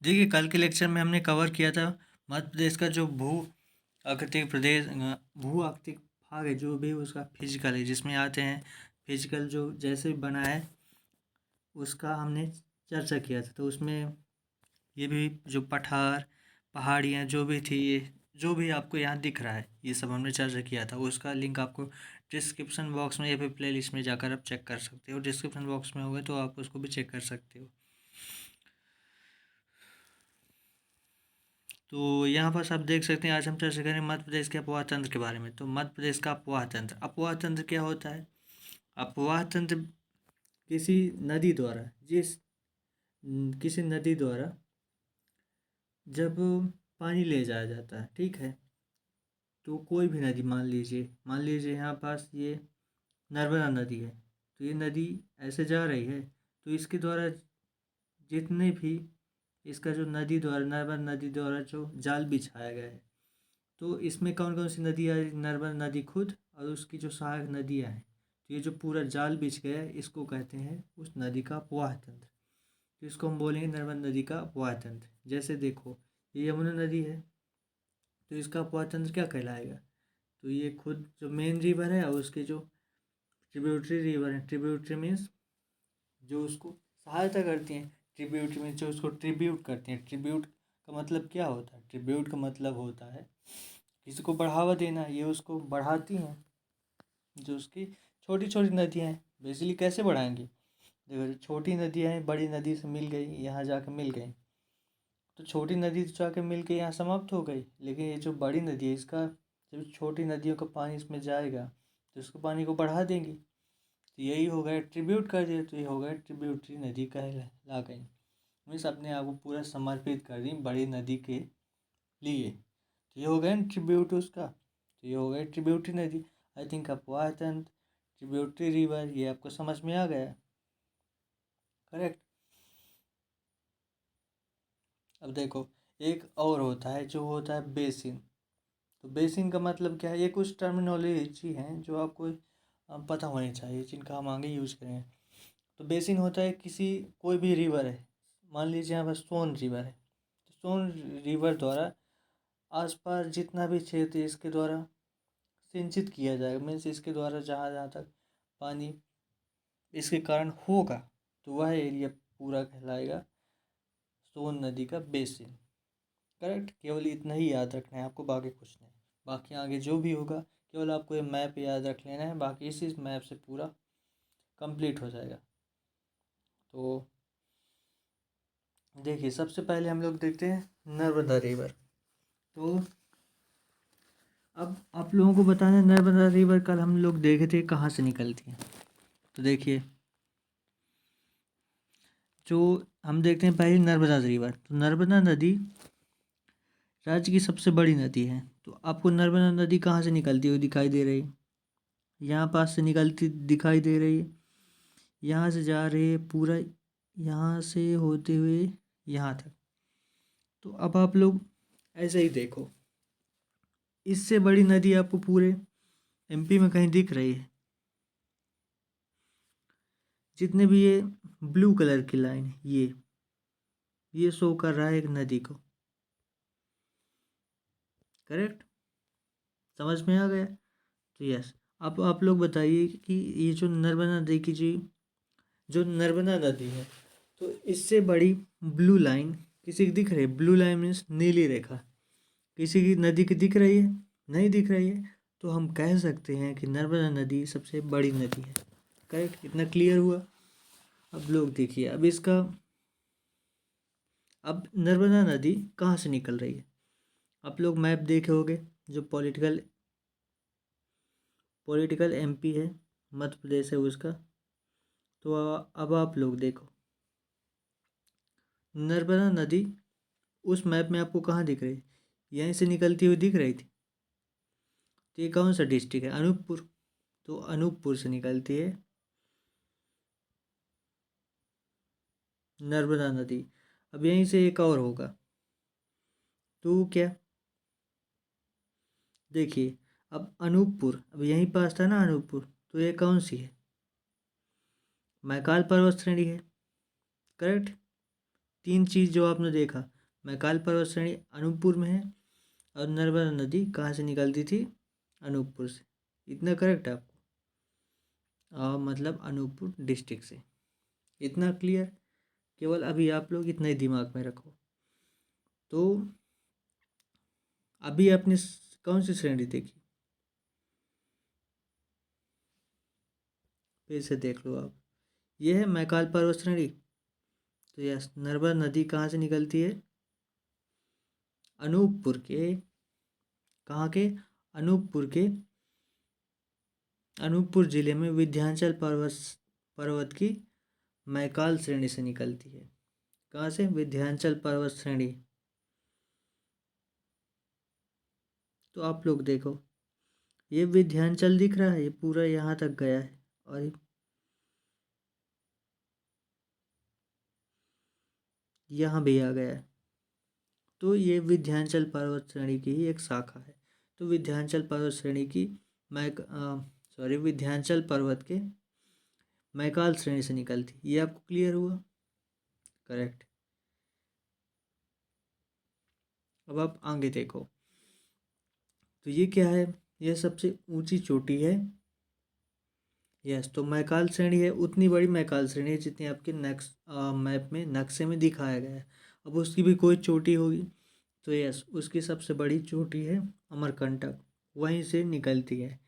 देखिए, कल के लेक्चर में हमने कवर किया था मध्य प्रदेश का जो भू आकृतिक भाग है, जो भी उसका फिजिकल है, जिसमें आते हैं फिजिकल जो जैसे बना है उसका हमने चर्चा किया था। तो उसमें ये भी जो पठार पहाड़ियाँ जो भी थी, ये जो भी आपको यहाँ दिख रहा है, ये सब हमने चर्चा किया था। उसका लिंक आपको डिस्क्रिप्शन बॉक्स में या फिर प्ले लिस्ट में जाकर आप चेक कर सकते हो। डिस्क्रिप्शन बॉक्स में होगा तो आप उसको भी चेक कर सकते हो। तो यहाँ पर आप देख सकते हैं, आज हम चर्चा करें मध्य प्रदेश के अपवाह तंत्र के बारे में। तो मध्य प्रदेश का अपवाह तंत्र क्या होता है? अपवाह तंत्र किसी नदी द्वारा किसी नदी द्वारा जब पानी ले जाया जाता है, ठीक है, तो कोई भी नदी मान लीजिए यहाँ पास ये नर्मदा नदी है, तो ये नदी ऐसे जा रही है, तो इसके द्वारा जितने भी इसका जो नर्मदा नदी द्वारा जो जाल बिछाया गया है, तो इसमें कौन कौन सी नदी है? नर्मदा नदी खुद और उसकी जो सहायक नदियाँ हैं। तो ये जो पूरा जाल बिछ गया है, इसको कहते हैं उस नदी का अपवाह तंत्र। तो इसको हम बोलेंगे नर्मदा नदी का अपवाह तंत्र। जैसे देखो, ये यमुना नदी है, तो इसका अपवाह तंत्र क्या कहलाएगा? तो ये खुद जो मेन रिवर है और उसके जो ट्रिब्यूटरी रिवर है, ट्रिब्यूटरी मीन्स जो उसको सहायता करती हैं, ट्रिब्यूटरी मीन्स जो उसको ट्रिब्यूट करती हैं। ट्रिब्यूट का मतलब क्या होता है? ट्रिब्यूट का मतलब होता है किसी को बढ़ावा देना। ये उसको बढ़ाती हैं, जो उसकी छोटी छोटी नदियाँ हैं। बेसिकली कैसे बढ़ाएंगी? देखो, जो छोटी नदियाँ हैं बड़ी नदी से मिल गई, यहाँ जाकर मिल गई, तो छोटी नदी तो जाकर मिल के यहाँ समाप्त हो गई, लेकिन ये जो बड़ी नदी है, इसका जब छोटी नदियों का पानी इसमें जाएगा तो उसको पानी को बढ़ा देंगी। तो यही हो गया ट्रिब्यूट कर दिया, तो ये हो गया ट्रिब्यूटरी नदी कहला गई। मीन्स अपने आप को पूरा समर्पित कर दी बड़ी नदी के लिए। तो ये हो गया ट्रिब्यूट उसका, तो ये हो गया ट्रिब्यूटरी नदी। आई थिंक अपवाह तंत्र, ट्रिब्यूटरी रिवर, ये आपको समझ में आ गया? करेक्ट। अब देखो, एक और होता है जो होता है बेसिन। तो बेसिन का मतलब क्या है? ये कुछ टर्मिनोलॉजी हैं जो आपको पता होनी चाहिए, जिनका हम आगे यूज करेंगे। तो बेसिन होता है किसी कोई भी रिवर है, मान लीजिए यहाँ पर सोन रिवर है, तो सोन रिवर द्वारा आसपास जितना भी क्षेत्र इसके द्वारा सिंचित किया जाएगा, मीन्स इसके द्वारा जहाँ जहाँ तक पानी इसके कारण होगा, तो वह एरिया पूरा कहलाएगा सोन नदी का बेसिन। करेक्ट। केवल इतना ही याद रखना है आपको, बाकी कुछ नहीं। बाकी आगे जो भी होगा, केवल आपको ये मैप याद रख लेना है, बाकी इसी मैप से पूरा कंप्लीट हो जाएगा। तो देखिए, सबसे पहले हम लोग देखते हैं नर्मदा रिवर। तो अब आप लोगों को बताना है, नर्मदा रिवर कल हम लोग देखे थे कहाँ से निकलती है। तो देखिए, जो हम देखते हैं पहले नर्मदा रिवर। तो नर्मदा नदी राज्य की सबसे बड़ी नदी है। तो आपको नर्मदा नदी कहाँ से निकलती हुई दिखाई दे रही है? यहाँ पास से निकलती दिखाई दे रही है, यहाँ से जा रही है पूरा, यहाँ से होते हुए यहाँ तक। तो अब आप लोग ऐसे ही देखो, इससे बड़ी नदी आपको पूरे एमपी में कहीं दिख रही है? जितने भी ये ब्लू कलर की लाइन, ये शो कर रहा है एक नदी को। करेक्ट। समझ में आ गया? तो यस, अब आप लोग बताइए कि ये जो नर्मदा नदी की जो नर्मदा नदी है, तो इससे बड़ी ब्लू लाइन किसी की दिख रही है? ब्लू लाइन मीन्स नीली रेखा किसी की नदी की दिख रही है? नहीं दिख रही है। तो हम कह सकते हैं कि नर्मदा नदी सबसे बड़ी नदी है। करेक्ट। इतना क्लियर हुआ? अब लोग देखिए, अब नर्मदा नदी कहाँ से निकल रही है? आप लोग मैप देखे होंगे, जो पॉलिटिकल एमपी है, मध्य प्रदेश है उसका। तो अब आप लोग देखो, नर्मदा नदी उस मैप में आपको कहाँ दिख रही है? यहीं से निकलती हुई दिख रही थी। तो ये कौन सा डिस्ट्रिक्ट है? अनूपपुर। तो अनूपपुर से निकलती है नर्मदा नदी। अब यहीं से एक और होगा, तो क्या? देखिए, अब अनूपपुर, अब यहीं पास था ना अनूपपुर, तो ये कौन सी है? मैकाल पर्वत श्रेणी है। करेक्ट। तीन चीज़ जो आपने देखा, मैकाल पर्वत श्रेणी अनूपपुर में है और नर्मदा नदी कहाँ से निकलती थी? अनूपपुर से। इतना करेक्ट है आपको, मतलब अनूपपुर डिस्ट्रिक्ट से। इतना क्लियर? केवल अभी आप लोग इतना ही दिमाग में रखो। तो अभी आपने कौन सी श्रेणी देखी? फिर से देख लो आप। ये है मैकाल पर्वत श्रेणी। तो यस, नर्मदा नदी कहाँ से निकलती है? अनूपपुर के। कहाँ के? अनूपपुर जिले में विंध्याचल पर्वत की मैकाल श्रेणी से निकलती है। कहाँ से? विंध्याचल पर्वत श्रेणी। तो आप लोग देखो, ये विंध्याचल दिख रहा है, ये पूरा यहाँ तक गया है और यहाँ भी आ गया है। तो ये विंध्याचल पर्वत श्रेणी की ही एक शाखा है। तो विंध्याचल पर्वत श्रेणी की विंध्याचल पर्वत के मैकाल श्रेणी से निकलती। ये आपको क्लियर हुआ? करेक्ट। अब आप आगे देखो, तो ये क्या है? यह सबसे ऊंची चोटी है। यस, तो मैकाल श्रेणी है, उतनी बड़ी मैकाल श्रेणी है जितनी आपके मैप में नक्शे में दिखाया गया है। अब उसकी भी कोई चोटी होगी, तो यस, उसकी सबसे बड़ी चोटी है अमरकंटक, वहीं से निकलती है।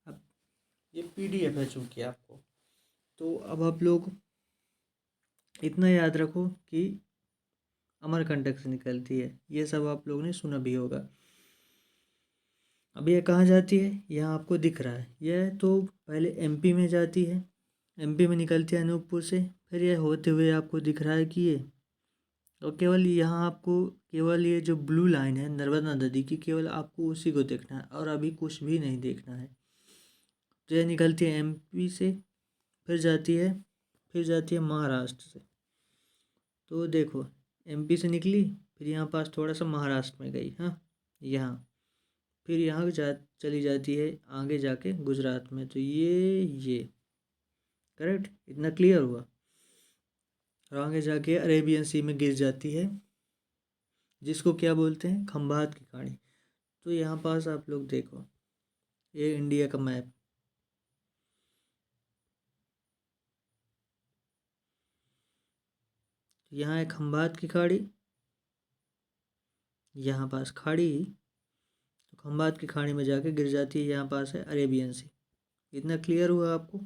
अब ये PDF है चूँकि आपको, तो अब आप लोग इतना याद रखो कि अमरकंटक से निकलती है। ये सब आप लोगों ने सुना भी होगा। अब ये कहाँ जाती है? यहाँ आपको दिख रहा है। यह तो पहले MP में जाती है, MP में निकलती है अनूपपुर से। फिर यह होते हुए आपको दिख रहा है कि ये, और केवल यहाँ आपको केवल ये जो ब्लू लाइन है नर्मदा नदी की, केवल आपको उसी को देखना है और अभी कुछ भी नहीं देखना है। तो यह निकलती है MP से, फिर जाती है महाराष्ट्र से। तो देखो, MP से निकली, फिर यहाँ पास थोड़ा सा महाराष्ट्र में गई, हाँ यहाँ, फिर यहाँ चली जाती है आगे जाके गुजरात में। तो ये करेक्ट, इतना क्लियर हुआ? और आगे जाके अरेबियन सी में गिर जाती है, जिसको क्या बोलते हैं? खंभात की खाड़ी। तो यहाँ पास आप लोग देखो, ये इंडिया का मैप, यहाँ है खंभात की खाड़ी, यहाँ पास खाड़ी, तो खंभात की खाड़ी में जाके गिर जाती है, यहाँ पास है अरेबियन सी। इतना क्लियर हुआ आपको?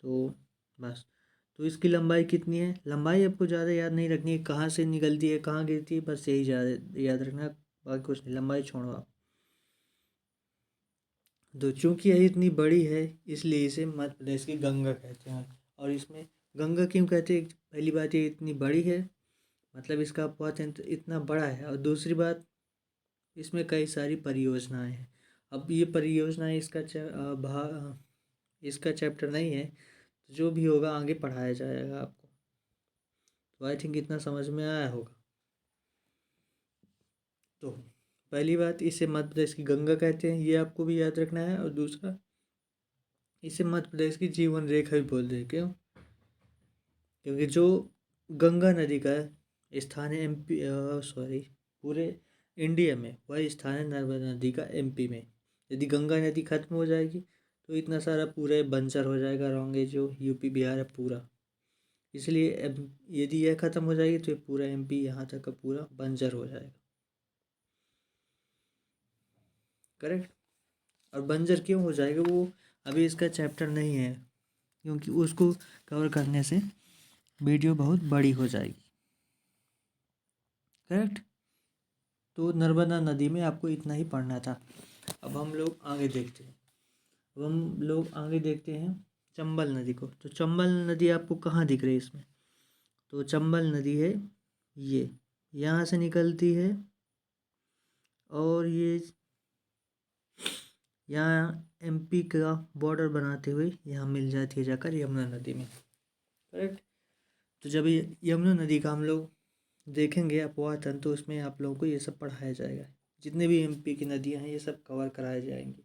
तो बस, तो इसकी लंबाई कितनी है? लंबाई आपको ज़्यादा याद नहीं रखनी है, कहाँ से निकलती है कहाँ गिरती है, बस यही ज़्यादा याद रखना है, बाकी कुछ नहीं। लंबाई छोड़ो आप। तो चूँकि यह इतनी बड़ी है, इसलिए इसे मध्य प्रदेश की गंगा कहते हैं। और इसमें गंगा क्यों कहते हैं? पहली बात, ये इतनी बड़ी है, मतलब इसका अपवाद इतना बड़ा है। और दूसरी बात, इसमें कई सारी परियोजनाएं हैं। अब ये परियोजनाएं इसका चैप्टर नहीं है, तो जो भी होगा आगे पढ़ाया जाएगा आपको। तो आई थिंक इतना समझ में आया होगा। तो पहली बात, इसे मध्य प्रदेश की गंगा कहते हैं, ये आपको भी याद रखना है। और दूसरा, इसे मध्य प्रदेश की जीवन रेखा भी बोलते हैं। क्यों? क्योंकि जो गंगा नदी का स्थान है पूरे इंडिया में, वही स्थान है नर्मदा नदी का MP में। यदि गंगा नदी खत्म हो जाएगी तो इतना सारा पूरा बंजर हो जाएगा, रहोगे जो UP बिहार है पूरा। इसलिए यदि यह खत्म हो जाएगी तो ये पूरा MP यहाँ तक का पूरा बंजर हो जाएगा। करेक्ट। और बंजर क्यों हो जाएगा? वो अभी इसका चैप्टर नहीं है, क्योंकि उसको कवर करने से वीडियो बहुत बड़ी हो जाएगी। करेक्ट। तो नर्मदा नदी में आपको इतना ही पढ़ना था। अब हम लोग आगे देखते हैं चंबल नदी को। तो चंबल नदी आपको कहाँ दिख रही है इसमें? तो चंबल नदी है ये, यहाँ से निकलती है और ये यहाँ MP का बॉर्डर बनाते हुए यहाँ मिल जाती है जाकर यमुना नदी में। करेक्ट। तो जब ये यमुना नदी का हम लोग देखेंगे अपवाह तंत्र, तो उसमें आप लोगों को ये सब पढ़ाया जाएगा। जितने भी MP की नदियाँ हैं ये सब कवर कराए जाएंगी।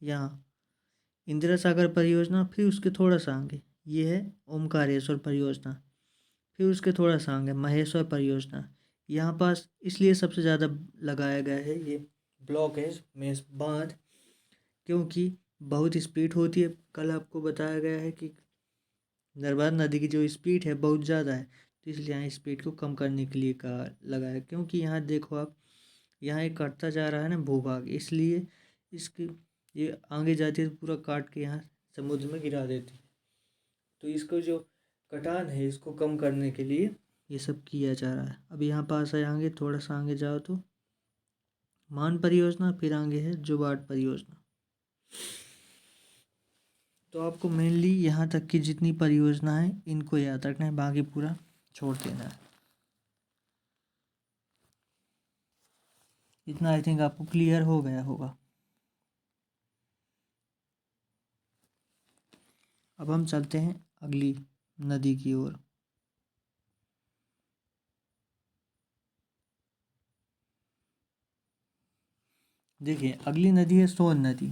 यहाँ इंदिरा सागर परियोजना, फिर उसके थोड़ा सा आगे ये है ओमकारेश्वर परियोजना, फिर उसके थोड़ा सा आगे महेश्वर परियोजना। यहाँ पास इसलिए सबसे ज़्यादा लगाया गया है ये ब्लॉकेज में बांध, क्योंकि बहुत स्पीड होती है। कल आपको बताया गया है कि नर्मदा नदी की जो स्पीड है बहुत ज़्यादा है, तो इसलिए यहाँ स्पीड को कम करने के लिए कहा लगाया। क्योंकि यहाँ देखो आप, यहाँ एक कटता जा रहा है ना भूभाग, इसलिए इसकी ये आगे जाती है तो पूरा काट के यहाँ समुद्र में गिरा देती है। तो इसको जो कटान है इसको कम करने के लिए ये सब किया जा रहा है। अब यहाँ पास है आगे, थोड़ा सा आगे जाओ तो मान परियोजना, फिर आगे है जुबाट परियोजना। तो आपको मेनली यहाँ तक की जितनी परियोजना है इनको याद रखना है, बाकी पूरा छोड़ देना है। इतना आई थिंक आपको क्लियर हो गया होगा। अब हम चलते हैं अगली नदी की ओर। देखिए अगली नदी है सोन नदी।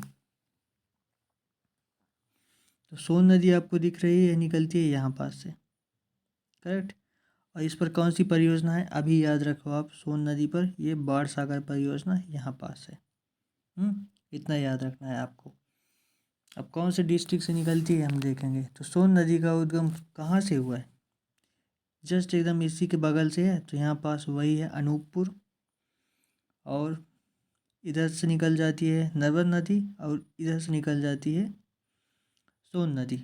तो सोन नदी आपको दिख रही है, निकलती है यहाँ पास से, करेक्ट। और इस पर कौन सी परियोजना है अभी याद रखो आप, सोन नदी पर ये बाढ़ सागर परियोजना यहाँ पास है। इतना याद रखना है आपको। अब कौन से डिस्ट्रिक्ट से निकलती है हम देखेंगे। तो सोन नदी का उद्गम कहाँ से हुआ है, जस्ट एकदम इसी के बगल से है। तो यहाँ पास वही है अनूपपुर, और इधर से निकल जाती है नर्मदा नदी, और इधर से निकल जाती है सोन नदी।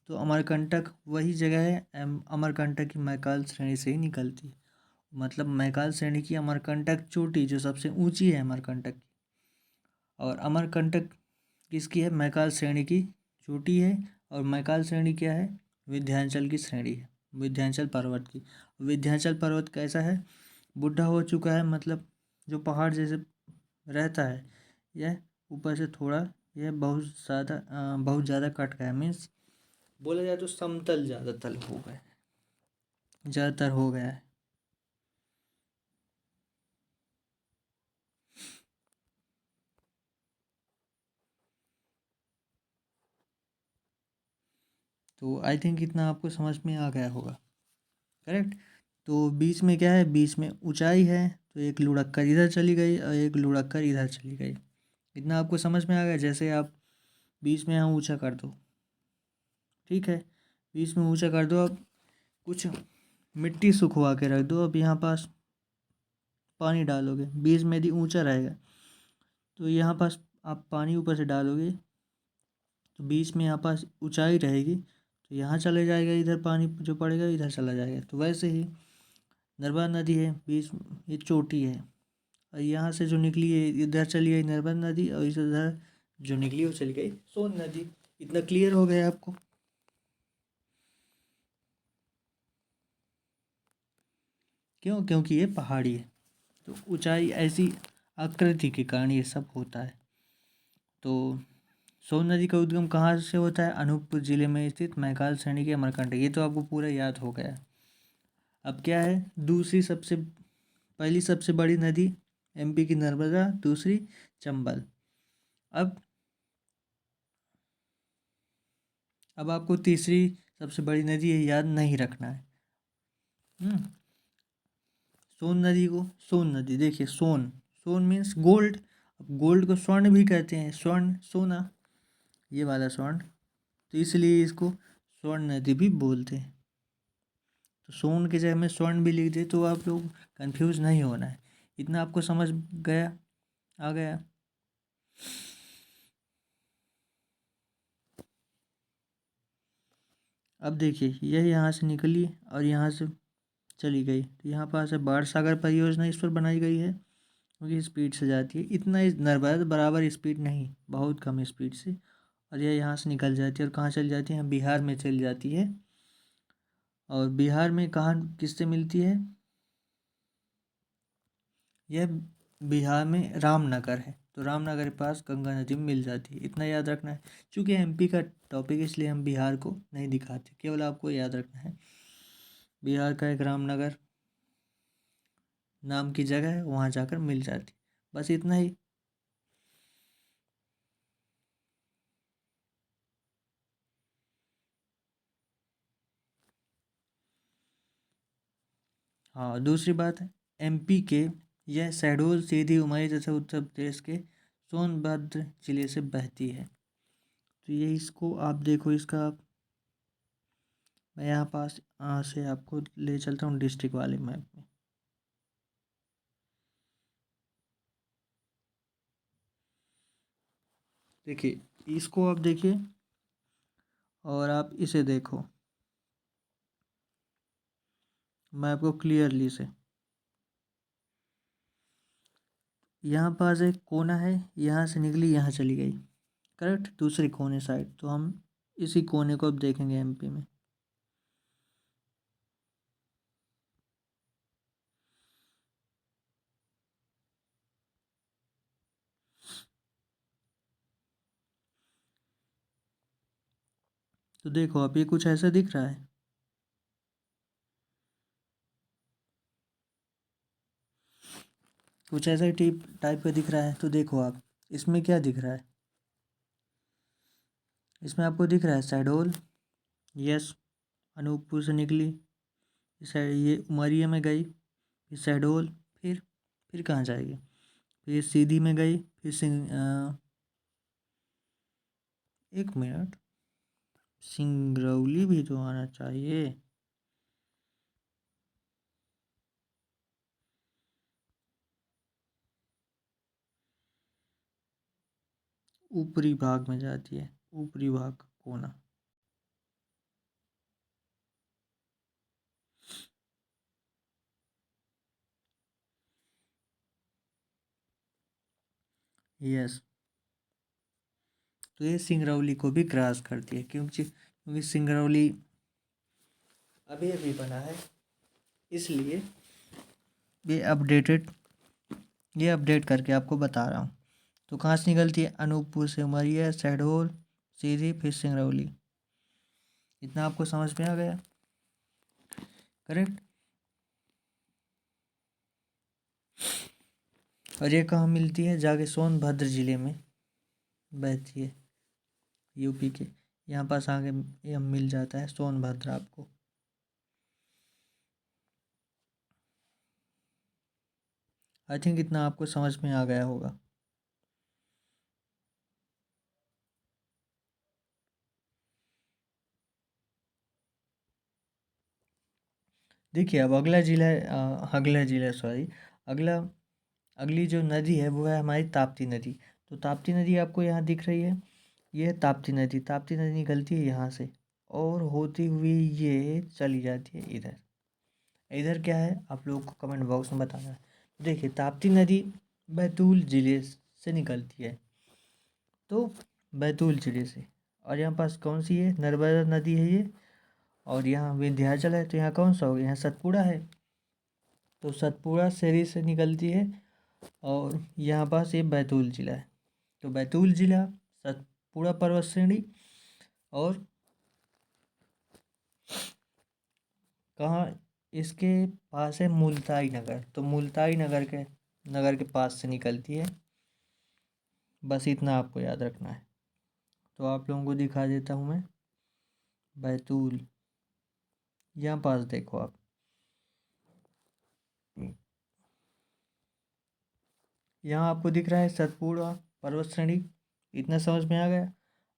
तो अमरकंटक वही जगह है, अमरकंटक की मैकाल श्रेणी से ही निकलती है। मतलब मैकाल श्रेणी की अमरकंटक चोटी जो सबसे ऊंची है अमरकंटक की, और अमरकंटक किसकी है, मैकाल श्रेणी की चोटी है। और मैकाल श्रेणी क्या है, विंध्याचल की श्रेणी है, विंध्याचल पर्वत की। विंध्याचल पर्वत कैसा है, बुढ़ा हो चुका है, मतलब जो पहाड़ जैसे रहता है, यह ऊपर से थोड़ा, यह बहुत ज़्यादा कट गया, मीन्स बोला जाए तो समतल ज़्यादातर हो गया, ज़्यादातर हो गया है। तो आई थिंक इतना आपको समझ में आ गया होगा, करेक्ट। तो बीच में क्या है, बीच में ऊंचाई है, तो एक लुढ़ककर इधर चली गई और एक लुढ़ककर इधर चली गई। इतना आपको समझ में आ गया। जैसे आप बीच में यहाँ ऊंचा कर दो, ठीक है, बीच में ऊंचा कर दो, अब कुछ मिट्टी सुखवा के रख दो। अब यहाँ पास पानी डालोगे, बीच में यदि ऊंचा रहेगा तो यहाँ पास आप पानी ऊपर से डालोगे, तो बीच में यहाँ पास ऊंचाई रहेगी, तो यहाँ चले जाएगा, इधर पानी जो पड़ेगा इधर चला जाएगा। तो वैसे ही नर्मदा नदी है, बीच ये चोटी है, और यहाँ से जो निकली है इधर चली गई नर्मदा नदी, और इधर जो निकली वो चली गई सोन नदी। इतना क्लियर हो गया आपको। क्यों, क्योंकि ये पहाड़ी है, तो ऊंचाई ऐसी आकृति के कारण ये सब होता है। तो सोन नदी का उद्गम कहाँ से होता है, अनूपपुर जिले में स्थित मैकाल श्रेणी के अमरकंटक। ये तो आपको पूरा याद हो गया। अब क्या है, दूसरी सबसे पहली सबसे बड़ी नदी एमपी की नर्मदा, दूसरी चंबल। अब आपको तीसरी सबसे बड़ी नदी ये याद नहीं रखना है। सोन नदी को, सोन नदी देखिए, सोन, सोन मीन्स गोल्ड। अब गोल्ड को स्वर्ण भी कहते हैं, स्वर्ण सोना, ये वाला स्वर्ण, तो इसलिए इसको स्वर्ण नदी भी बोलते हैं। तो सोन की जगह में स्वर्ण भी लिख दे तो आप लोग कंफ्यूज नहीं होना है। इतना आपको समझ गया, आ गया। अब देखिए यह यहाँ से निकली और यहाँ से चली गई, तो यहाँ पास है बाढ़ सागर परियोजना, इस पर बनाई गई है, क्योंकि स्पीड से जाती है। इतना नर्मदा बराबर स्पीड नहीं, बहुत कम स्पीड से, और यह यहाँ से निकल जाती है और कहाँ चली जाती है, बिहार में चली जाती है। और बिहार में कहाँ किससे मिलती है, यह बिहार में रामनगर है, तो रामनगर के पास गंगा नदी में मिल जाती है। इतना याद रखना है। चूँकि एमपी का टॉपिक इसलिए हम बिहार को नहीं दिखाते, केवल आपको याद रखना है बिहार का एक रामनगर नाम की जगह है, वहाँ जाकर मिल जाती, बस इतना ही। हाँ, दूसरी बात है एमपी के यह शहडोल, सीधी, उमरी तथा उत्तर प्रदेश के सोनभद्र जिले से बहती है। तो ये इसको आप देखो, इसका मैं यहाँ पास से आपको ले चलता हूँ डिस्ट्रिक्ट वाले मैप में। देखिए, इसको आप देखिए और आप इसे देखो, मैं आपको क्लियरली से, यहाँ पास एक कोना है, यहाँ से निकली यहाँ चली गई, करेक्ट, दूसरी कोने साइड। तो हम इसी कोने को अब देखेंगे एमपी में। तो देखो अब ये कुछ ऐसा दिख रहा है, कुछ ऐसा टाइप का दिख रहा है। तो देखो आप इसमें क्या दिख रहा है, इसमें आपको दिख रहा है शहडोल, यस, अनूपपुर से निकली, ये उमरिया में गई, फिर शहडोल, फिर कहाँ जाएगी, फिर सीधी में गई, फिर एक मिनट, सिंगरौली भी तो आना चाहिए। ऊपरी भाग में जाती है, ऊपरी भाग कोना। यस, तो ये सिंगरौली को भी क्रॉस करती है, क्योंकि सिंगरौली अभी अभी बना है, इसलिए ये अपडेट करके आपको बता रहा हूँ। तो कहाँ से निकलती है, अनूपपुर से उमरिया, शहडोल, सीधी, फिर सिंगरौली। इतना आपको समझ में आ गया, करेक्ट। और ये कहाँ मिलती है, जाके सोनभद्र जिले में बहती है, यूपी के यहाँ पास आगे ये मिल जाता है सोनभद्र आपको। आई थिंक इतना आपको समझ में आ गया होगा। देखिए अब अगला जिला सॉरी, अगला अगली जो नदी है वो है हमारी ताप्ती नदी। तो ताप्ती नदी आपको यहाँ दिख रही है, ये है ताप्ती नदी निकलती है यहाँ से और होती हुई ये चली जाती है इधर। इधर क्या है आप लोगों को कमेंट बॉक्स में बताना है। देखिए ताप्ती नदी बैतूल जिले से निकलती है, तो बैतूल जिले से, और यहाँ पास कौन सी है, नर्मदा नदी है ये, और यहाँ विंध्याचल है, तो यहाँ कौन सा हो गया, यहाँ सतपुड़ा है, तो सतपुड़ा शहरी से निकलती है, और यहाँ पास ये बैतूल जिला है। तो बैतूल जिला, सतपुड़ा पर्वत श्रेणी, और कहाँ इसके पास है मुल्ताई नगर, तो मुल्ताई नगर के पास से निकलती है। बस इतना आपको याद रखना है। तो आप लोगों को दिखा देता हूँ मैं, बैतूल यहाँ पास देखो आप, यहाँ आपको दिख रहा है सतपुड़ा पर्वत श्रेणी। इतना समझ में आ गया।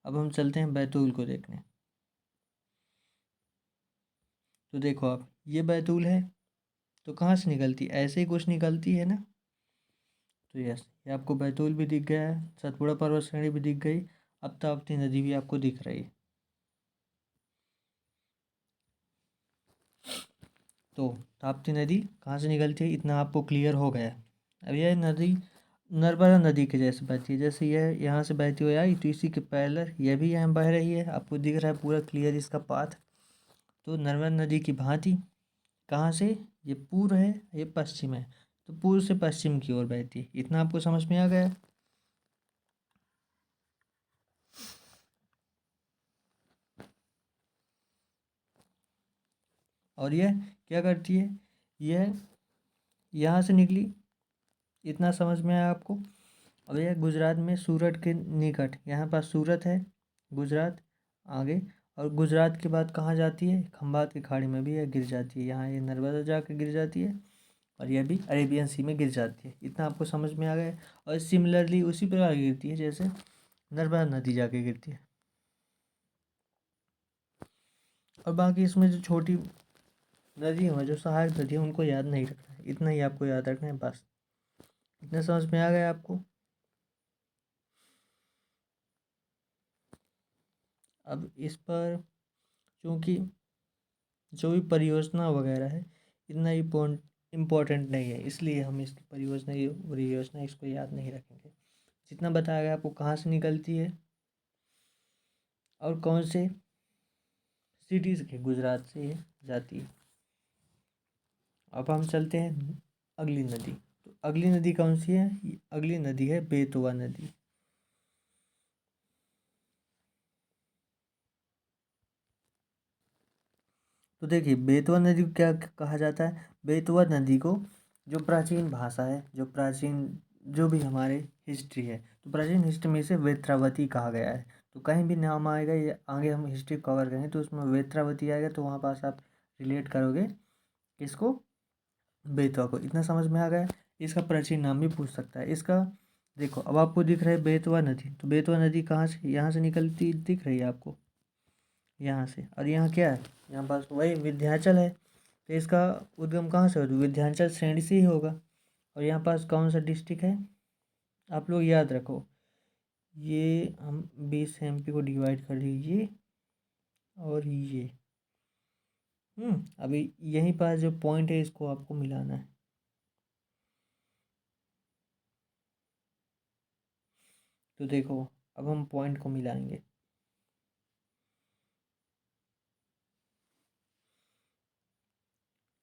अब हम चलते हैं बैतूल को देखने। तो देखो आप, ये बैतूल है, तो कहाँ से निकलती है, ऐसे ही कुछ निकलती है ना। तो यस, ये आपको बैतूल भी दिख गया है, सतपुड़ा पर्वत श्रेणी भी दिख गई, अब ताप्ती नदी भी आपको दिख रही है। तो ताप्ती नदी कहाँ से निकलती है इतना आपको क्लियर हो गया। अब यह नदी नर्मदा नदी के जैसे बहती है, जैसे यह यहाँ से बहती हुई आई, तो इसी के पैरेलल यह भी यहाँ बह रही है, आपको दिख रहा है पूरा क्लियर इसका पाथ। तो नर्मदा नदी की भांति कहाँ से, ये पूर्व है, ये पश्चिम है, तो पूर्व से पश्चिम की ओर बहती है। इतना आपको समझ में आ गया। और यह क्या करती है, यह यहाँ से निकली, इतना समझ में आया आपको। अब यह गुजरात में सूरत के निकट, यहाँ पास सूरत है गुजरात आगे, और गुजरात के बाद कहाँ जाती है, खंबात की खाड़ी में भी यह गिर जाती है। यहाँ ये नर्मदा जाकर गिर जाती है और यह भी अरेबियन सी में गिर जाती है। इतना आपको समझ में आ गया। और सिमिलरली उसी प्रकार गिरती है जैसे नर्मदा नदी जाके गिरती है। और बाकी इसमें जो छोटी नदी है, जो सहायक नदी है, उनको याद नहीं रखना है। इतना ही आपको याद रखना है बस। इतना समझ में आ गया आपको। अब इस पर क्योंकि जो भी परियोजना वगैरह है इतना इम्पोर्टेंट नहीं है, इसलिए हम इसकी परियोजना इसको याद नहीं रखेंगे। जितना बताया गया आपको कहाँ से निकलती है और कौन से सिटीज़ के, गुजरात से ये जाती है। अब हम चलते हैं अगली नदी। तो अगली नदी कौन सी है, अगली नदी है बेतवा नदी। तो देखिए बेतवा नदी को क्या कहा जाता है। बेतवा नदी को जो प्राचीन भाषा है, जो भी हमारे हिस्ट्री है, तो प्राचीन हिस्ट्री में इसे वेत्रावती कहा गया है। तो कहीं भी नाम आएगा, ये आगे हम हिस्ट्री कवर करेंगे तो उसमें वेत्रावती आएगा, तो वहाँ पास आप रिलेट करोगे किसको, बेतवा को। इतना समझ में आ गया। इसका प्राचीन नाम भी पूछ सकता है इसका। देखो अब आपको दिख रहा है बेतवा नदी, तो बेतवा नदी कहाँ से, यहाँ से निकलती दिख रही है आपको, यहाँ से। और यहाँ क्या है, यहाँ पास वही विंध्याचल है। तो इसका उद्गम कहाँ से होगा, विंध्याचल श्रेणी से ही होगा। और यहाँ पास कौन सा डिस्ट्रिक्ट है, आप लोग याद रखो। ये हम 20 MP को डिवाइड कर लीजिए और ये अभी यहीं पास जो पॉइंट है इसको आपको मिलाना है। तो देखो अब हम पॉइंट को मिलाएंगे।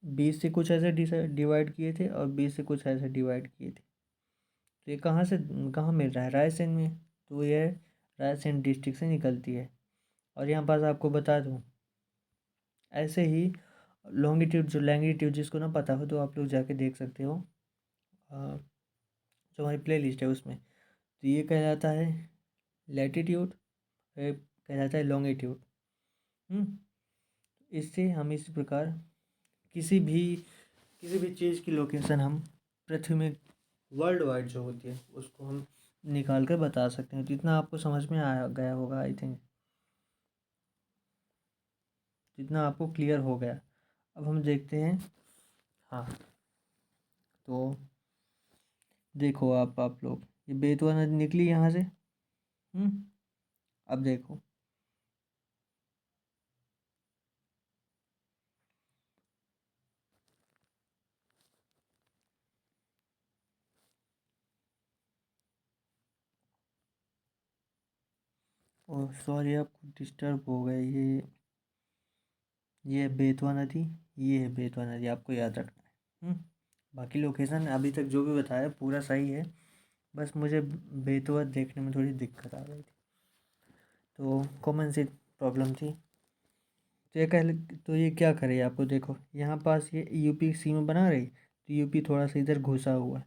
20 से कुछ ऐसे डिवाइड किए थे और 20 से कुछ ऐसे डिवाइड किए थे। तो ये कहाँ से कहाँ मिल रहा है, रायसेन में। तो ये रायसेन डिस्ट्रिक्ट से निकलती है। और यहाँ पास आपको बता दूँ, ऐसे ही लॉन्गिट्यूड जो लैंगिट्यूड जिसको ना पता हो तो आप लोग जाके देख सकते हो, जो हमारी प्ले लिस्ट है उसमें। तो ये कहलाता है लैटिट्यूड, कहलाता है लॉन्गिट्यूड। इससे हम इस प्रकार किसी भी चीज़ की लोकेशन हम पृथ्वी में वर्ल्ड वाइड जो होती है उसको हम निकाल कर बता सकते हैं। तो इतना आपको समझ में आ गया होगा आई थिंक, जितना आपको क्लियर हो गया। अब हम देखते हैं। हाँ तो देखो आप लोग, ये बेतवा नदी निकली यहाँ से। अब देखो और सॉरी आपको डिस्टर्ब हो गए। ये है बेतवा नदी, ये है बेतवा नदी, आपको याद रखना है। बाकी लोकेशन अभी तक जो भी बताया पूरा सही है, बस मुझे बेतवा देखने में थोड़ी दिक्कत आ गई थी, तो कॉमन सी प्रॉब्लम थी। तो ये तो ये क्या करे आपको, देखो यहाँ पास ये यूपी की सीमा बना रही, तो यूपी थोड़ा सा इधर घुसा हुआ है।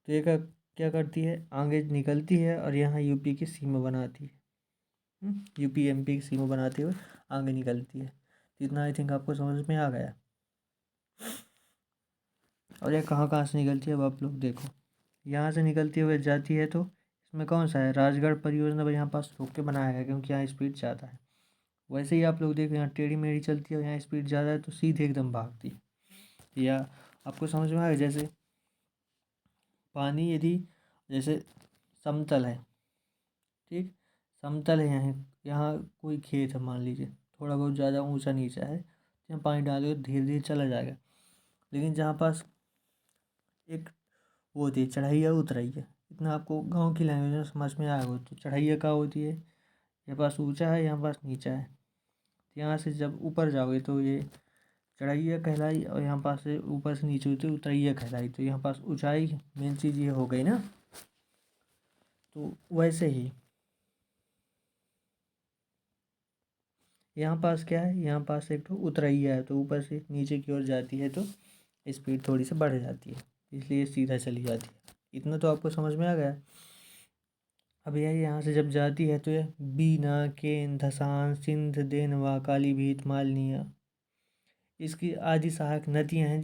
तो ये क्या करती है, आगे निकलती है और यहाँ यूपी की सीमा बनाती है। यूपी MP की सीमा बनाते हुए आगे निकलती है। इतना आई थिंक आपको समझ में आ गया। और ये कहाँ कहाँ से निकलती है अब आप लोग देखो, यहाँ से निकलती हुए जाती है। तो इसमें कौन सा है, राजगढ़ परियोजना पर यहाँ पास रोक के बनाया गया क्योंकि यहाँ स्पीड ज़्यादा है। वैसे ही आप लोग देखो यहाँ टेढ़ी मेढ़ी चलती है और यहाँ स्पीड ज़्यादा है तो सीधे एकदम भागती है। या आपको समझ में आ गया, जैसे पानी यदि जैसे समतल है, ठीक, समतल है, यहाँ यहाँ कोई खेत है मान लीजिए, थोड़ा बहुत ज़्यादा ऊंचा नीचा है, यहाँ पानी डालोगे धीरे धीरे चला जाएगा। लेकिन जहाँ पास एक वो होती है चढ़ाइया उतराइया, इतना आपको गांव की लैंग्वेज में समझ में आएगा। तो चढ़ाइया क्या होती है, यहाँ पास ऊंचा है यहाँ पास नीचा है, तो यहाँ से जब ऊपर जाओगे तो ये चढ़ाइया कहलाई, और यहाँ पास से ऊपर से नीचे होती है उतराइया कहलाई। तो यहाँ पास ऊंचाई मेन चीज़ ये हो गई ना। तो वैसे ही यहाँ पास क्या है, यहाँ पास एक तो उतरैया है, तो ऊपर से नीचे की ओर जाती है तो स्पीड थोड़ी सी बढ़ जाती है, इसलिए सीधा चली जाती है। इतना तो आपको समझ में आ गया। अब यह यहाँ से जब जाती है तो यह बीना, केन, धसान, सिंध, देनवा, कालीभीत, मालनिया, इसकी आदि सहायक नदियाँ हैं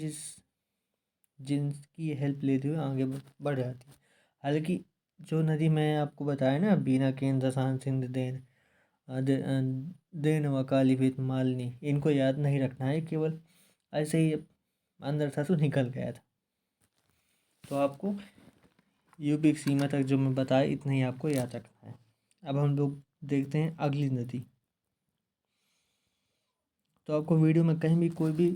जिनकी हेल्प लेते हुए आगे बढ़ जाती है। हालांकि जो नदी मैं आपको बताया ना, बीना, केन, धसान, सिंध, देनवा, कालीभीत, मालनी, इनको याद नहीं रखना है, केवल ऐसे ही अंदर था तो निकल गया था। तो आपको यूपी की सीमा तक जो मैं बताया इतना ही आपको याद रखना है। अब हम लोग देखते हैं अगली नदी। तो आपको वीडियो में कहीं भी कोई भी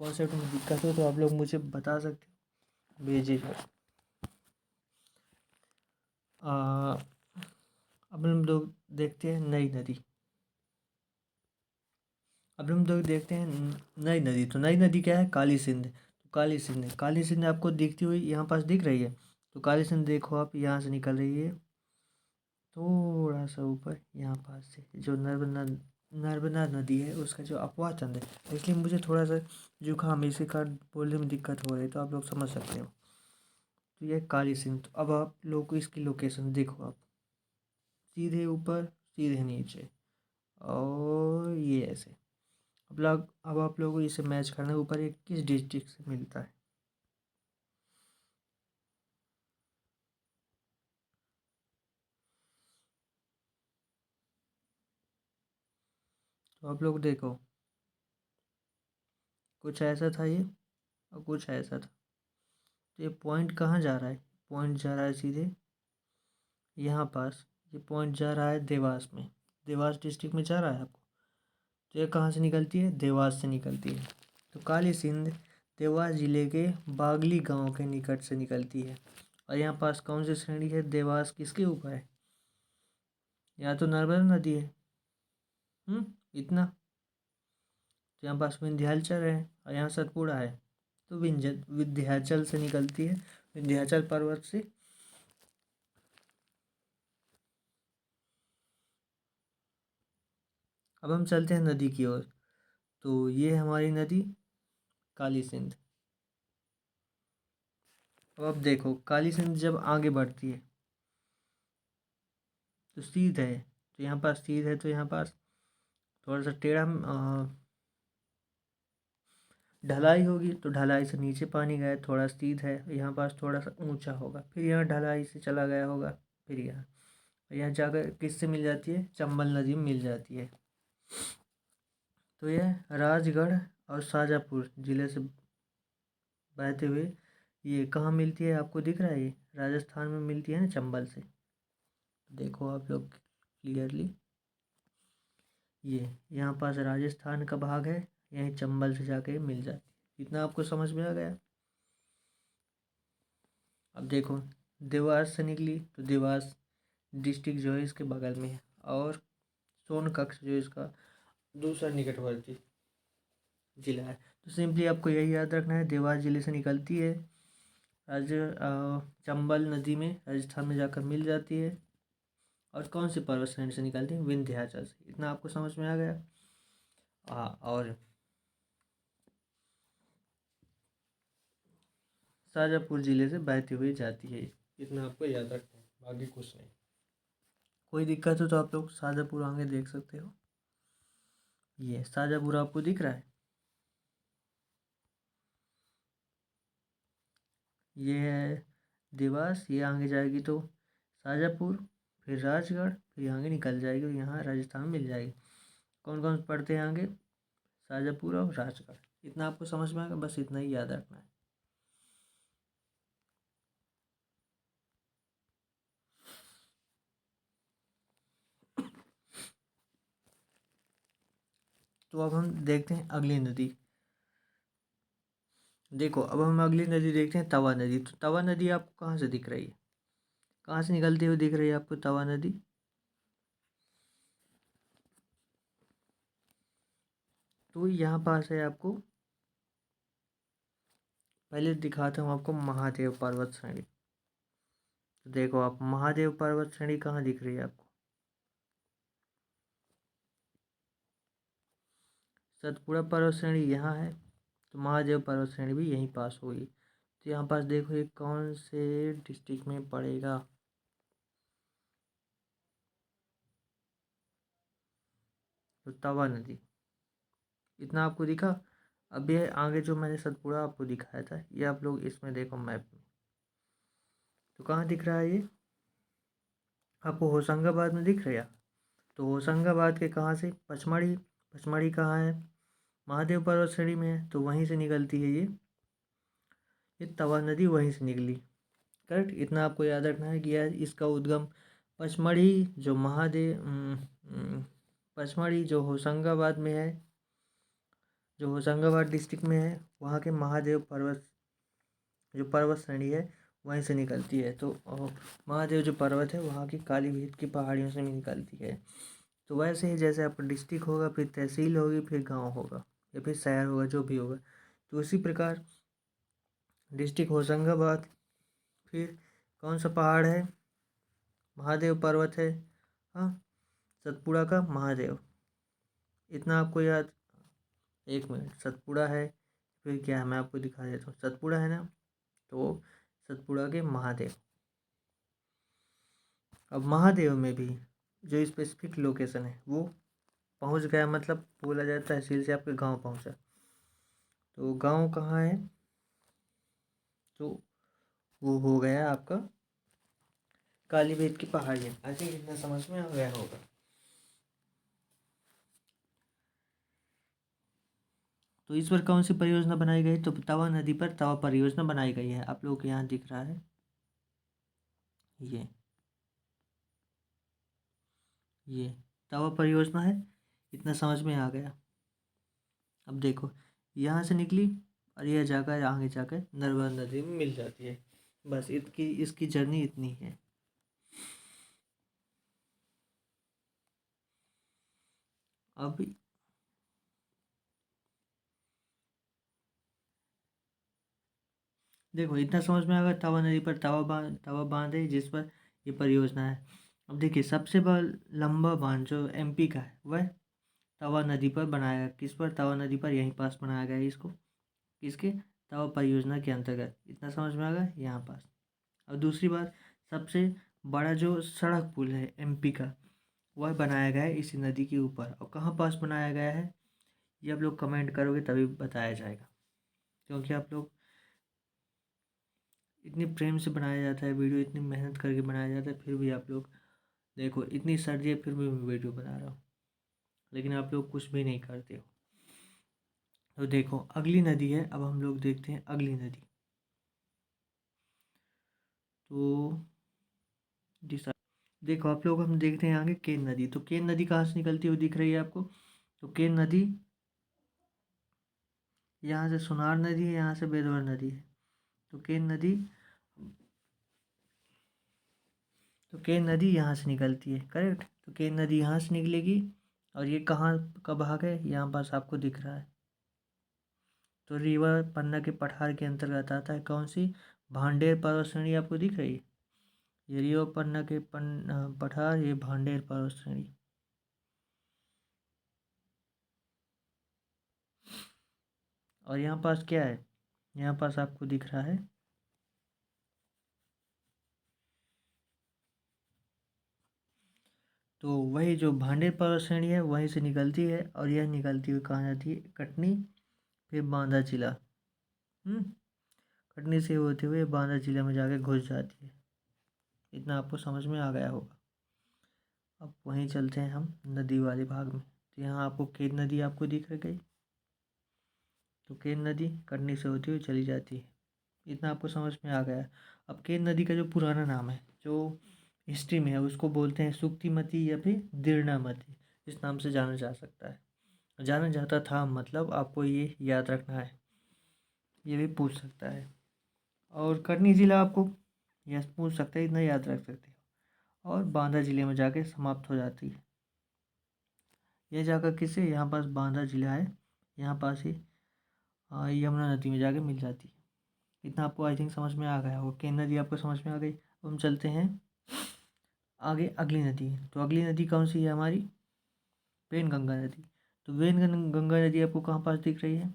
कॉन्सेप्ट में दिक्कत हो तो आप लोग मुझे बता सकते हो, भेजिएगा। अब हम लोग देखते हैं नई नदी। अब हम लोग देखते हैं नई नदी। तो नई नदी क्या है? काली सिंध। तो काली सिंध आपको दिखती हुई यहाँ पास दिख रही है। तो काली सिंध देखो आप, यहाँ से निकल रही है थोड़ा सा ऊपर, यहाँ पास से जो नर्मदा नदी है उसका जो अपवाह चंद है, इसलिए मुझे थोड़ा सा जुकाम इसी कारण बोलने में दिक्कत हो रही है, तो आप लोग समझ सकते हो। तो ये काली सिंध। तो अब आप लोग को इसकी लोकेशन देखो आप, सीधे ऊपर सीधे नीचे और ये ऐसे। अब आप लोगों को इसे मैच करना है, ऊपर ये किस डिस्ट्रिक्ट से मिलता है। तो आप लोग देखो, कुछ ऐसा था ये और कुछ ऐसा था। तो ये पॉइंट कहाँ जा रहा है? पॉइंट जा रहा है सीधे यहाँ पास। ये पॉइंट जा रहा है देवास में, देवास डिस्ट्रिक्ट में जा रहा है आपको। तो ये कहाँ से निकलती है? देवास से निकलती है। तो काली सिंध देवास जिले के बागली गांव के निकट से निकलती है। और यहाँ पास कौन सी श्रेणी है? देवास किसके ऊपर है? यहाँ तो नर्मदा नदी है। इतना। तो यहाँ पास विंध्याचल है और यहाँ सतपुड़ा है। तो विंध्याचल से निकलती है, विंध्याचल पर्वत से। अब हम चलते हैं नदी की ओर। तो ये हमारी नदी काली सिंध। अब देखो, काली सिंध जब आगे बढ़ती है तो सीध है। तो यहाँ पास सीध है, तो यहाँ पास थोड़ा सा टेढ़ा ढलाई होगी। तो ढलाई से नीचे पानी गया, थोड़ा सीध है, यहाँ पास थोड़ा सा ऊंचा होगा, फिर यहाँ ढलाई से चला गया होगा, फिर यहाँ जाकर किससे मिल जाती है? चंबल नदी में मिल जाती है। तो यह राजगढ़ और शाजापुर जिले से बहते हुए ये कहाँ मिलती है? आपको दिख रहा है ये राजस्थान में मिलती है ना, चंबल से। देखो आप लोग क्लियरली, ये यहाँ पास राजस्थान का भाग है, यहीं चंबल से जाके मिल जाती है। इतना आपको समझ में आ गया। अब देखो, देवास से निकली तो देवास डिस्ट्रिक्ट जो है इसके बगल में है, और सोनकच्छ जो इसका दूसरा निकटवर्ती जिला है। तो सिंपली आपको यही याद रखना है, देवास जिले से निकलती है, चंबल नदी में राजस्थान में जाकर मिल जाती है, और कौन सी पर्वत श्रेणी से निकलती है? विंध्याचल से। इतना आपको समझ में आ गया। और शाजापुर जिले से बहती हुई जाती है। इतना आपको याद रखना है, बाकी कुछ नहीं। कोई दिक्कत हो तो आप लोग शाजापुर आगे देख सकते हो। ये शाजापुर आपको दिख रहा है, ये है देवास। ये आगे जाएगी तो शाजापुर, फिर राजगढ़, फिर आगे निकल जाएगी और यहाँ राजस्थान में मिल जाएगी। कौन कौन पढ़ते हैं आगे? शाजापुर और राजगढ़। इतना आपको समझ में आएगा, बस इतना ही याद रखना है। तो अब हम देखते हैं अगली नदी। देखो, अब हम अगली नदी देखते हैं तवा नदी। तो तवा नदी आपको कहाँ से दिख रही है? कहाँ से निकलती हुई दिख रही है आपको तवा नदी? तो यहाँ पास है आपको, पहले दिखाता हूँ आपको महादेव पर्वत श्रेणी। तो देखो आप, महादेव पर्वत श्रेणी कहाँ दिख रही है आपको? सतपुड़ा पर्वत श्रेणी यहाँ है, तो महादेव पर्वत श्रेणी भी यहीं पास होगी। तो यहाँ पास देखो, ये कौन से डिस्ट्रिक्ट में पड़ेगा? तो तवा नदी, इतना आपको दिखा। अब ये आगे जो मैंने सतपुड़ा आपको दिखाया था, ये आप लोग इसमें देखो मैप में, तो कहाँ दिख रहा है ये आपको? होशंगाबाद में दिख रहा है। तो होशंगाबाद के कहाँ से? पचमढ़ी। पचमढ़ी कहाँ है? महादेव पर्वत श्रेणी में है, तो वहीं से निकलती है ये तवा नदी वहीं से निकली। करेक्ट। इतना आपको याद रखना है कि यार इसका उद्गम पचमढ़ी जो पचमढ़ी जो होशंगाबाद में है, जो होशंगाबाद डिस्ट्रिक्ट में है, वहाँ के महादेव पर्वत जो पर्वत श्रेणी है वहीं से निकलती है। तो महादेव जो पर्वत है वहाँ की कालीभीत की पहाड़ियों से निकलती है। तो वैसे ही जैसे आपका डिस्ट्रिक्ट होगा, फिर तहसील होगी, फिर गांव होगा, या फिर शहर होगा, जो भी होगा, तो उसी प्रकार डिस्ट्रिक्ट होशंगाबाद, फिर कौन सा पहाड़ है? महादेव पर्वत है। हाँ, सतपुड़ा का महादेव, इतना आपको याद। एक मिनट, सतपुड़ा है, फिर क्या है मैं आपको दिखा देता हूँ। सतपुड़ा है ना, तो सतपुड़ा के महादेव। अब महादेव में भी जो स्पेसिफिक लोकेशन है वो पहुंच गया, मतलब बोला जाता है तहसील से आपके गांव पहुंचा। तो गांव कहाँ है? तो वो हो गया आपका कालीभीत की पहाड़ियाँ। आई थिंक इतना समझ में आ गया होगा। तो इस पर कौन सी परियोजना बनाई गई? तो तवा नदी पर तवा परियोजना बनाई गई है। आप लोगों को यहाँ दिख रहा है ये तवा परियोजना है। इतना समझ में आ गया। अब देखो, यहाँ से निकली और यह जाकर आगे जाकर नर्मदा नदी में मिल जाती है। बस इसकी जर्नी इतनी है। अब देखो, इतना समझ में आ गया। तवा नदी पर तवा बांध है जिस पर ये परियोजना है। अब देखिए, सबसे बड़ा लंबा बांध जो एमपी का है वह तवा नदी पर बनाया गया। किस पर? तवा नदी पर, यहीं पास बनाया गया है इसको। किसके? तवा परियोजना के अंतर्गत। इतना समझ में आ गया यहाँ पास। और दूसरी बात, सबसे बड़ा जो सड़क पुल है एमपी का, वह बनाया गया है इसी नदी के ऊपर। और कहाँ पास बनाया गया है ये आप लोग कमेंट करोगे तभी बताया जाएगा, क्योंकि आप लोग इतनी प्रेम से बनाया जाता है वीडियो, इतनी मेहनत करके बनाया जाता है, फिर भी आप लोग देखो, इतनी सर्दी है फिर भी मैं वीडियो बना रहा हूँ, लेकिन आप लोग कुछ भी नहीं करते हो। तो देखो, अगली नदी है। अब हम लोग देखते हैं अगली नदी। तो देखो आप लोग, हम देखते हैं आगे केन नदी। तो केन नदी कहाँ से निकलती हुई दिख रही है आपको? तो केन नदी यहाँ से सोनार नदी है, यहाँ से बेदवर नदी है। तो केन नदी यहाँ से निकलती है। करेक्ट। तो केन नदी यहाँ से निकलेगी और ये कहाँ का भाग है? यहाँ पास आपको दिख रहा है। तो रीवा पन्ना के पठार के अंतर्गत आता है। कौन सी? भांडेर पर्वत श्रेणी आपको दिख रही है। ये रीवा पन्ना के पठार, ये भांडेर पर्वत श्रेणी। और यहाँ पास क्या है? यहाँ पास आपको दिख रहा है तो वही जो भांडेर पर्वत श्रेणी है वहीं से निकलती है, और यह निकलती हुई कहाँ जाती है? कटनी, फिर बांदा जिला। कटनी से होते हुए बांदा जिला में जाके घुस जाती है। इतना आपको समझ में आ गया होगा। अब वहीं चलते हैं हम नदी वाले भाग में। तो यहाँ आपको केन नदी आपको दिख गई। तो केन नदी कटनी से होती हुई चली जाती है। इतना आपको समझ में आ गया। अब केन नदी का जो पुराना नाम है, जो हिस्ट्री में है, उसको बोलते हैं सुक्तिमती या फिर दीर्णामती। इस नाम से जाना जा सकता है, जाना जाता था, मतलब आपको ये याद रखना है। ये भी पूछ सकता है। और कटनी ज़िला आपको यह पूछ सकता है, इतना याद रख सकते हो। और बांदा जिले में जाके समाप्त हो जाती है। यह जाकर किसे? यहाँ पास बांदा जिला है, यहाँ पास ही यमुना नदी में जाके मिल जाती है। इतना आपको आई थिंक समझ में आ गया होगा। केन नदी आपको समझ में आ गई। अब हम चलते हैं आगे अगली नदी। तो अगली नदी कौन सी है हमारी? वेनगंगा नदी। तो वेनगंगा नदी आपको कहाँ पास दिख रही है?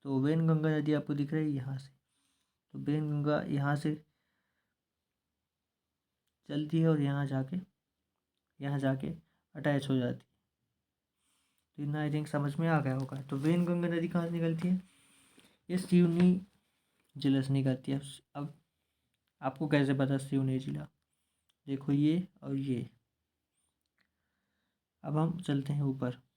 तो वेनगंगा नदी आपको दिख रही है यहाँ से। तो वेनगंगा यहाँ से चलती है और यहाँ जाके अटैच हो जाती है। इतना आई थिंक समझ में आ गया होगा। तो वेनगंगा नदी कहाँ से निकलती है? ये सिवनी जिले से निकलती है। अब आपको कैसे पता सिवनी जिला? देखो ये और ये। अब हम चलते हैं ऊपर।